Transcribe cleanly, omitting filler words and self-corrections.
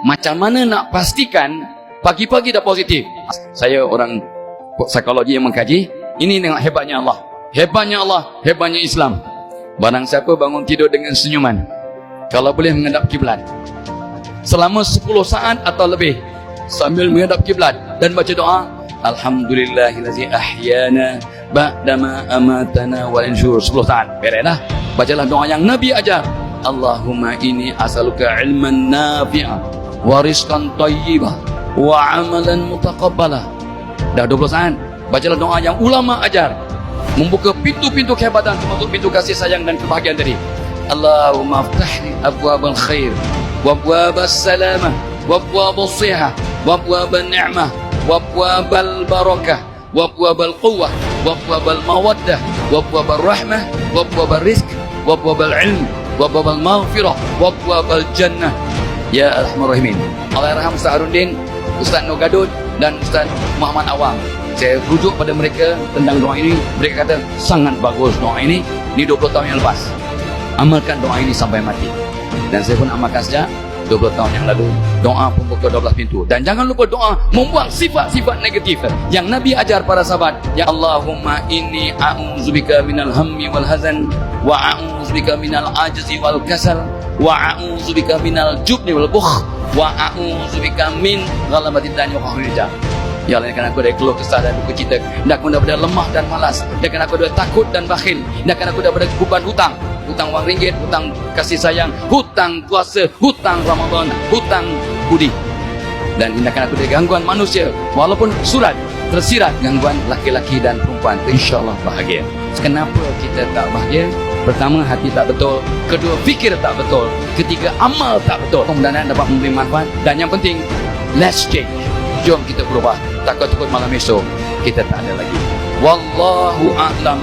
Macam mana nak pastikan pagi-pagi dah positif? Saya orang psikologi yang mengkaji. Ini tengok hebatnya Allah. Hebatnya Allah, hebatnya Islam. Barang siapa bangun tidur dengan senyuman, kalau boleh menghadap kiblat selama 10 saat atau lebih, sambil menghadap kiblat dan baca doa, Alhamdulillahillazi ahyana ba'dama amatana wal insyur, 10 saat. Beres dah. Bacalah doa yang Nabi ajar. Allahumma inni as'aluka ilman nafi'ah wa rizqan thayyibah wa amalan mutaqabbalah. Dah 20 saat. Bacalah doa yang ulama ajar, membuka pintu-pintu kehebatan, termasuk pintu kasih sayang dan kebahagiaan tadi. Allahumma aftahli abwabal khair wa abwabas salamah wa abwabas sihah wa abwabal ni'mah wa abwabal barakah wa abwabal quwwah wa abwabal mawaddah wa abwabal rahmah wa abwabal rizq wa abwabal ilm wa abwabal maghfirah wa abwabal jannah. Ya Arhamar Rahimin. Allah yarham Ustaz Harudin, Ustaz Nur Gadut dan Ustaz Muhammad Awang. Saya rujuk pada mereka tentang doa ini. Mereka kata sangat bagus doa ini. Ini 20 tahun yang lepas. Amalkan doa ini sampai mati. Dan saya pun amalkan sejak 20 tahun yang lalu. Doa pembuka 12 pintu. Dan jangan lupa doa membuang sifat-sifat negatif yang Nabi ajar para sahabat. Ya Allahumma inni a'udzubika minal hammi wal hazan wa a'udzubika minal ajzi wal kasal wa a'udzubika minal jubni wal bukh wa a'udzubika min ghalabatid dani wa qahril rijal. Ya Allah, kan aku dari keluh kesah dan duka cita, dan aku daripada lemah dan malas, dan kan aku dari takut dan bakhil, dan kan aku daripada beban hutang, hutang wang ringgit, hutang kasih sayang, hutang puasa, hutang Ramadan, hutang budi, dan hindarkan aku dari gangguan manusia, walaupun surat tersirat gangguan laki-laki dan perempuan. InsyaAllah bahagia. Kenapa kita tak bahagia? Pertama, hati tak betul. Kedua, fikir tak betul. Ketiga, amal tak betul. Mudah-mudahan dapat memberi manfaat. Dan yang penting, let's change. Jom kita berubah. Takut-takut malam esok kita tak ada lagi. Wallahu a'lam.